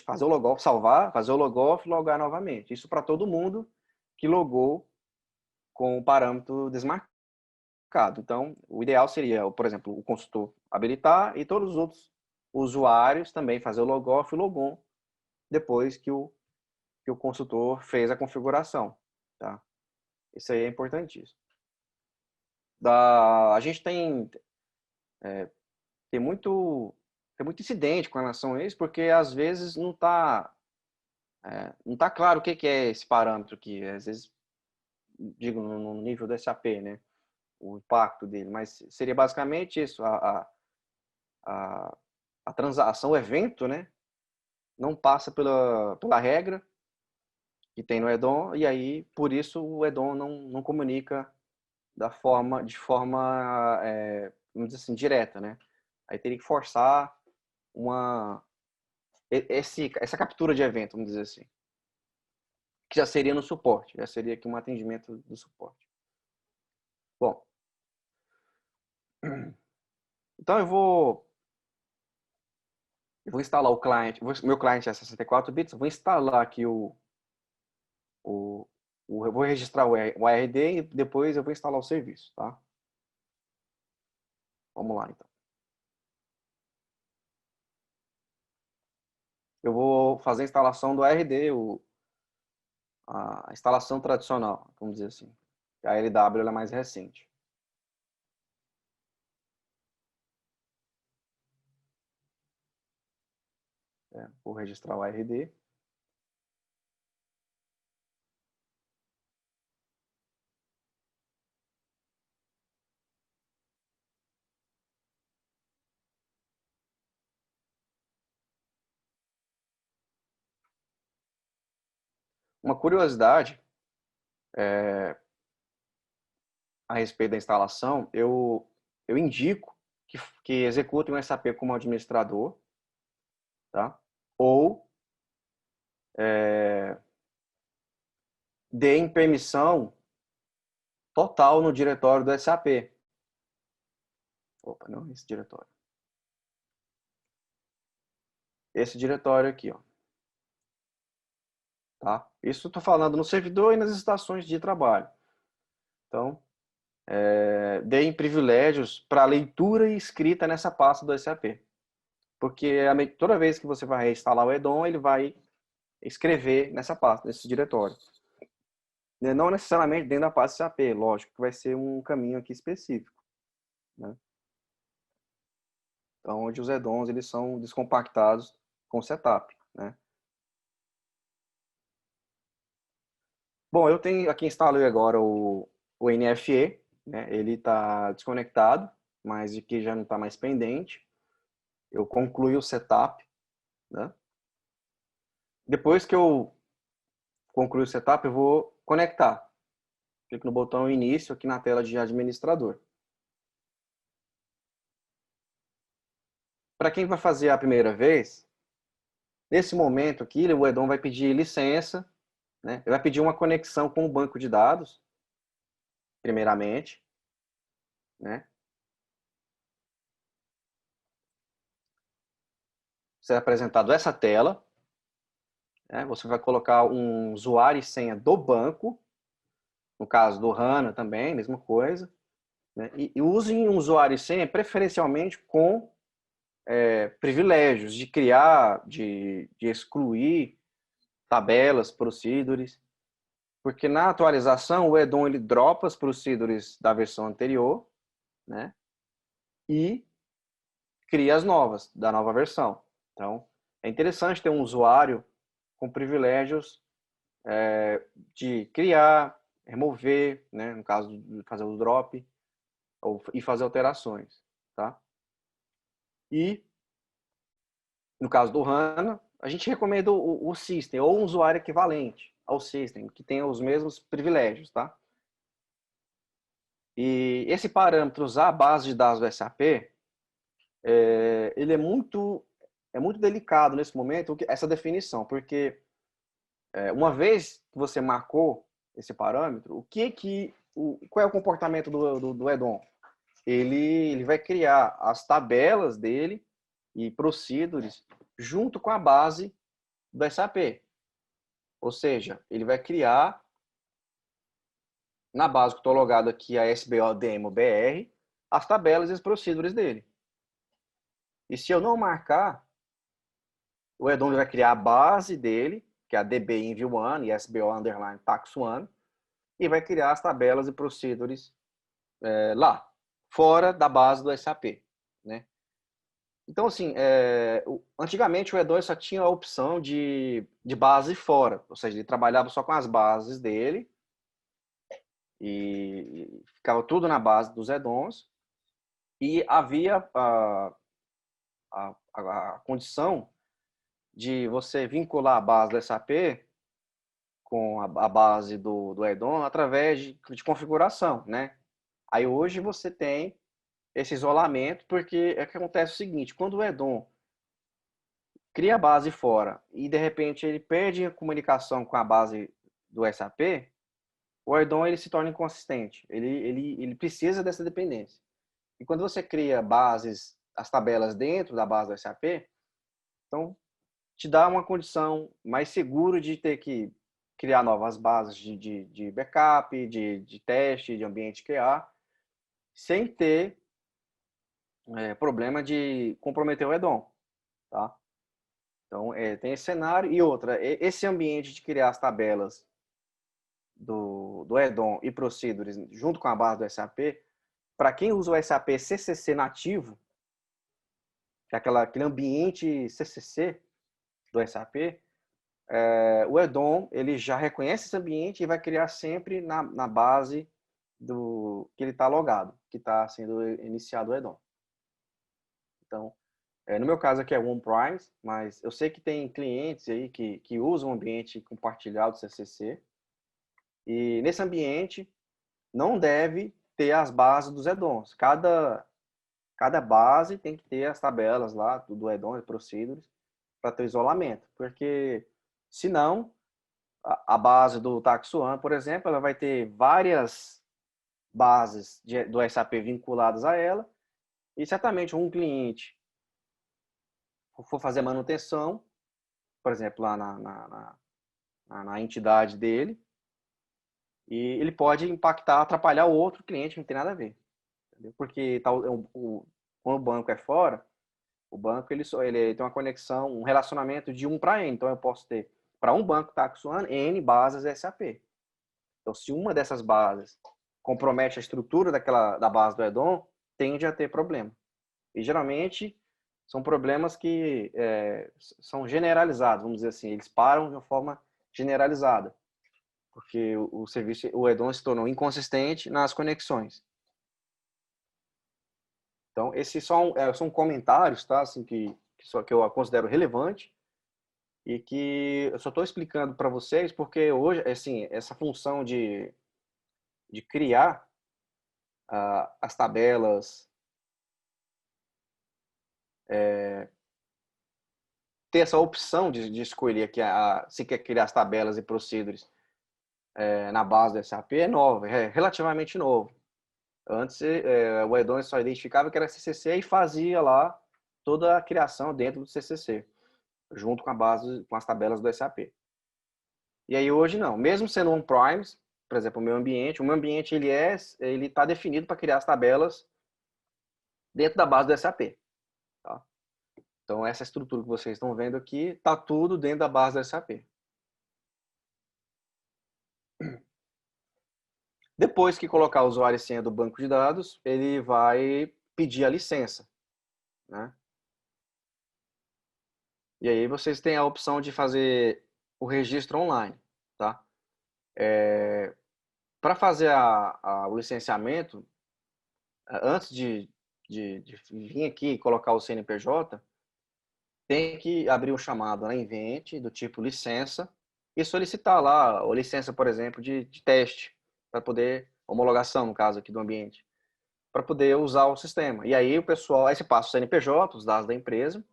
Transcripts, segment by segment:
fazer o logout, salvar, fazer o logout e logar novamente. Isso para todo mundo que logou com o parâmetro desmarcado. Então, o ideal seria, por exemplo, o consultor habilitar e todos os outros usuários também fazer o logout e logon depois que o consultor fez a configuração. Tá? Isso aí é importantíssimo. A gente tem muito incidente com relação a isso, porque às vezes não está claro o que é esse parâmetro aqui. Às vezes, digo, no nível do SAP, né? O impacto dele, mas seria basicamente isso, a transação, o evento, né? Não passa pela regra que tem no EDON, e aí, por isso, o EDON não comunica de forma vamos dizer assim, direta, né? Aí teria que forçar essa captura de evento, vamos dizer assim, que já seria no suporte, já seria aqui um atendimento do suporte. Bom, então eu vou instalar o cliente, meu cliente é 64 bits, eu vou instalar aqui eu vou registrar o ARD e depois eu vou instalar o serviço, tá? Vamos lá, então. Eu vou fazer a instalação do ARD, a instalação tradicional, vamos dizer assim. A LW ela é mais recente. Vou registrar o ARD. Uma curiosidade a respeito da instalação, eu indico que executem um SAP como administrador, tá? Ou deem permissão total no diretório do SAP. Opa, não, esse diretório. Esse diretório aqui, ó. Tá? Isso eu estou falando no servidor e nas estações de trabalho. Então, deem privilégios para leitura e escrita nessa pasta do SAP. Porque toda vez que você vai instalar o EDON, ele vai escrever nessa pasta, nesse diretório. Não necessariamente dentro da pasta SAP, lógico que vai ser um caminho aqui específico. Né? Então, onde os EDONs eles são descompactados com setup. Né? Bom, eu tenho aqui instalei agora o NFE, né? Ele está desconectado, mas de que já não está mais pendente. Eu concluí o setup. Né? Depois que eu concluir o setup, eu vou conectar. Clico no botão início aqui na tela de administrador. Para quem vai fazer a primeira vez, nesse momento aqui, o EDON vai pedir licença, né? Ele vai pedir uma conexão com o banco de dados, primeiramente, né? Será apresentado essa tela, né? Você vai colocar um usuário e senha do banco, no caso do HANA também, mesma coisa, né? E use um usuário e senha preferencialmente com privilégios de criar, de excluir tabelas, procedures, porque na atualização o EDON ele dropa as procedures da versão anterior, né? E cria as novas, da nova versão. Então, é interessante ter um usuário com privilégios de criar, remover, né? No caso de fazer o drop, e fazer alterações, tá? E, no caso do HANA, a gente recomenda o System, ou um usuário equivalente ao System, que tenha os mesmos privilégios, tá? E esse parâmetro usar a base de dados do SAP, ele é muito delicado nesse momento, essa definição, porque uma vez que você marcou esse parâmetro, qual é o comportamento do EDON? Ele vai criar as tabelas dele e procedures junto com a base do SAP. Ou seja, ele vai criar, na base que estou logado aqui, a SBO Demo BR, as tabelas e as procedures dele. E se eu não marcar, o Edom vai criar a base dele, que é a DB Env1 e SBO underline tax1, e vai criar as tabelas e procedures lá, fora da base do SAP, né? Então, assim, antigamente o E2 só tinha a opção de base fora, ou seja, ele trabalhava só com as bases dele e ficava tudo na base dos EDONs, e havia a condição de você vincular a base do SAP com a base do EDON através de configuração, né? Aí hoje você tem esse isolamento, porque é que acontece o seguinte, quando o EDON cria a base fora e de repente ele perde a comunicação com a base do SAP, o EDON ele se torna inconsistente, ele precisa dessa dependência. E quando você cria bases, as tabelas dentro da base do SAP, então te dá uma condição mais segura de ter que criar novas bases de backup, de teste, de ambiente QA, sem ter problema de comprometer o EDON, tá? Então, tem esse cenário. E outra, esse ambiente de criar as tabelas do EDON e Procedures junto com a base do SAP, para quem usa o SAP CCC nativo, que é aquele ambiente CCC do SAP, o EDON ele já reconhece esse ambiente e vai criar sempre na base do que ele está logado, que está sendo iniciado o EDON. Então, no meu caso aqui é o on-premise, mas eu sei que tem clientes aí que usam o ambiente compartilhado CCC, e nesse ambiente não deve ter as bases dos EDONs. Cada base tem que ter as tabelas lá do EDON e Procedures para ter isolamento, porque senão a base do Tax1, por exemplo, ela vai ter várias bases do SAP vinculadas a ela, e certamente um cliente for fazer manutenção, por exemplo, lá na entidade dele, e ele pode impactar, atrapalhar o outro cliente que não tem nada a ver. Entendeu? Porque quando o banco é fora, o banco ele tem uma conexão, um relacionamento de 1 para N. Então eu posso ter para um banco Tax1 N bases SAP. Então se uma dessas bases compromete a estrutura da base do EDON, tende a ter problema. E geralmente são problemas que são generalizados, vamos dizer assim, eles param de uma forma generalizada, porque o EDON se tornou inconsistente nas conexões. Então, esses são comentários, tá? Assim, que eu considero relevante e que eu só estou explicando para vocês porque hoje, assim, essa função de criar as tabelas, ter essa opção de escolher aqui se quer criar as tabelas e procedures na base do SAP é nova, é relativamente novo. Antes, o EDON só identificava que era CCC e fazia lá toda a criação dentro do CCC, junto com com as tabelas do SAP. E aí hoje não, mesmo sendo on-premise, por exemplo, o meu ambiente ele está definido para criar as tabelas dentro da base do SAP. Tá? Então essa estrutura que vocês estão vendo aqui está tudo dentro da base do SAP. Depois que colocar o usuário e senha do banco de dados, ele vai pedir a licença, né? E aí vocês têm a opção de fazer o registro online, tá? Para fazer o licenciamento, antes de vir aqui e colocar o CNPJ, tem que abrir um chamado na Invent, do tipo licença, e solicitar lá, ou licença, por exemplo, de teste, para poder, homologação, no caso aqui do ambiente, para poder usar o sistema. E aí aí você passa o CNPJ, os dados da empresa,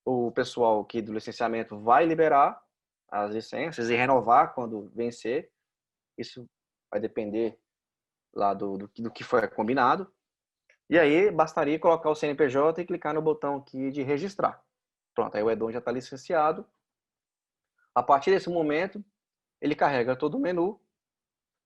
o pessoal aqui do licenciamento vai liberar as licenças e renovar quando vencer. Isso vai depender lá do que foi combinado. E aí bastaria colocar o CNPJ e clicar no botão aqui de registrar. Pronto, aí o Edom já está licenciado. A partir desse momento, ele carrega todo o menu,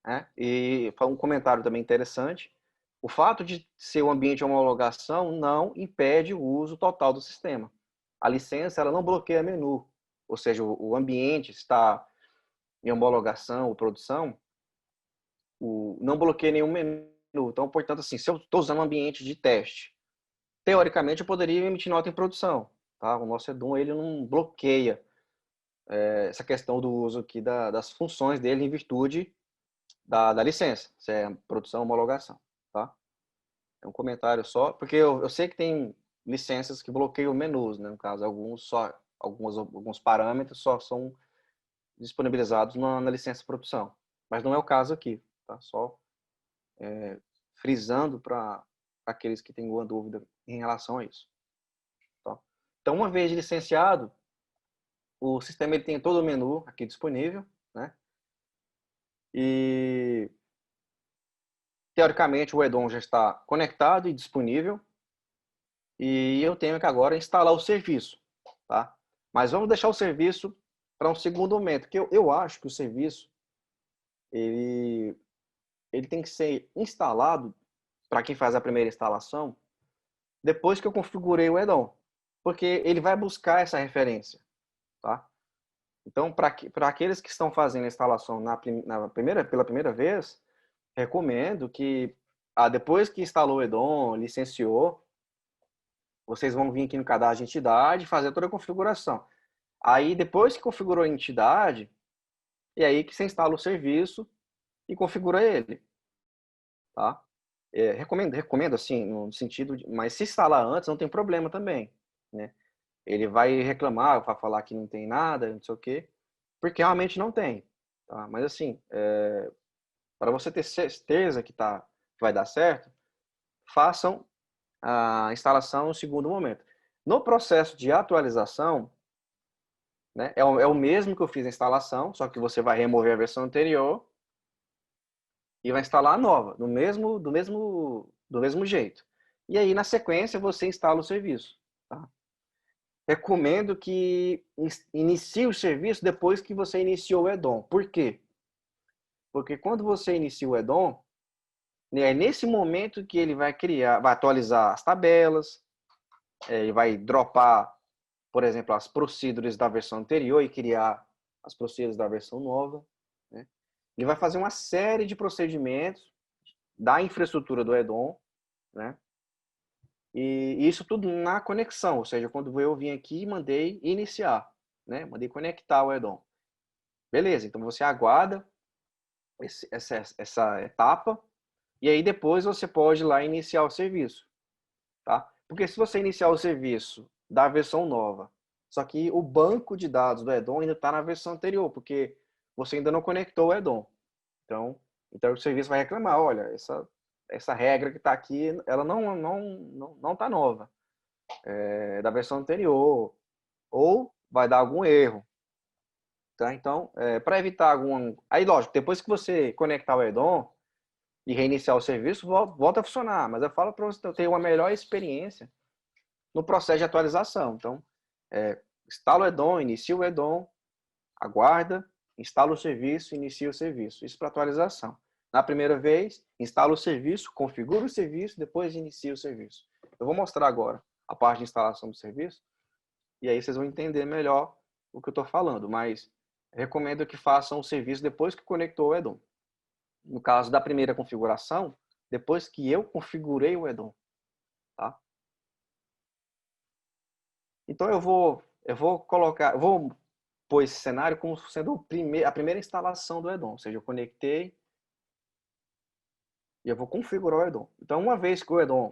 né? E um comentário também interessante: o fato de ser um ambiente de homologação não impede o uso total do sistema. A licença ela não bloqueia menu, ou seja, o ambiente está em homologação ou produção, não bloqueia nenhum menu. Então, portanto, assim, se eu estou usando um ambiente de teste, teoricamente eu poderia emitir nota em produção. Tá? O nosso Edom ele não bloqueia essa questão do uso aqui das funções dele em virtude da licença, se é produção ou homologação. Tá? É um comentário só, porque eu sei que tem licenças que bloqueiam menus, né? No caso, alguns parâmetros só são disponibilizados na licença de produção. Mas não é o caso aqui, tá? Só frisando para aqueles que têm alguma dúvida em relação a isso. Tá? Então, uma vez licenciado, o sistema ele tem todo o menu aqui disponível, né? E teoricamente o Edom já está conectado e disponível. E eu tenho que agora instalar o serviço, tá? Mas vamos deixar o serviço para um segundo momento, porque eu acho que o serviço ele tem que ser instalado para quem faz a primeira instalação depois que eu configurei o Edom, porque ele vai buscar essa referência, tá? Então, para aqueles que estão fazendo a instalação pela primeira vez, recomendo que depois que instalou o Edom, licenciou, vocês vão vir aqui no cadastro de entidade, fazer toda a configuração. Aí, depois que configurou a entidade, é aí que você instala o serviço e configura ele, tá? Recomendo assim, no sentido mas se instalar antes, não tem problema também, né? Ele vai reclamar, vai falar que não tem nada, não sei o quê, porque realmente não tem, tá? Mas assim, para você ter certeza que vai dar certo, façam a instalação no segundo momento. No processo de atualização, né, é o mesmo que eu fiz a instalação, só que você vai remover a versão anterior e vai instalar a nova, do mesmo jeito. E aí, na sequência, você instala o serviço. Tá? Recomendo que inicie o serviço depois que você iniciou o Edom. Por quê? Porque quando você inicia o Edom, é nesse momento que ele vai atualizar as tabelas, ele vai dropar, por exemplo, as procedures da versão anterior e criar as procedures da versão nova. Né? Ele vai fazer uma série de procedimentos da infraestrutura do Edom, né? E isso tudo na conexão, ou seja, quando eu vim aqui, mandei iniciar, né? Mandei conectar o Edom. Beleza, então você aguarda essa etapa e aí depois você pode ir lá iniciar o serviço, tá? Porque se você iniciar o serviço da versão nova, só que o banco de dados do Edom ainda está na versão anterior, porque você ainda não conectou o Edom. Então o serviço vai reclamar, olha, essa regra que está aqui, ela não está nova, é da versão anterior, ou vai dar algum erro. Tá? Então, para evitar algum... Aí, lógico, depois que você conectar o Edom e reiniciar o serviço, volta a funcionar, mas eu falo para você ter uma melhor experiência no processo de atualização. Então, instala o Edom, inicia o Edom, aguarda, instala o serviço, inicia o serviço. Isso para atualização. Na primeira vez, instala o serviço, configura o serviço, depois inicia o serviço. Eu vou mostrar agora a parte de instalação do serviço, e aí vocês vão entender melhor o que eu estou falando, mas recomendo que façam o serviço depois que conectou o Edom. No caso da primeira configuração, depois que eu configurei o Edom. Tá? Então eu vou pôr esse cenário como sendo a primeira instalação do Edom, ou seja, eu conectei e eu vou configurar o Edom. Então, uma vez que o Edom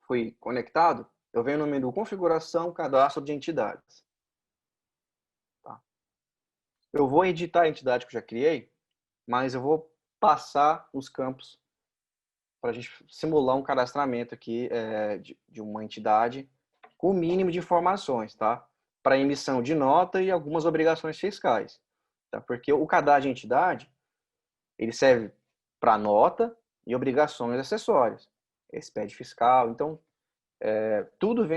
foi conectado, eu venho no menu configuração, cadastro de entidades. Tá? Eu vou editar a entidade que eu já criei, mas eu vou passar os campos para a gente simular um cadastramento aqui de uma entidade com o mínimo de informações, tá? Para emissão de nota e algumas obrigações fiscais. Tá? Porque o cadastro de entidade, ele serve para nota e obrigações acessórias. SPED fiscal, então tudo vem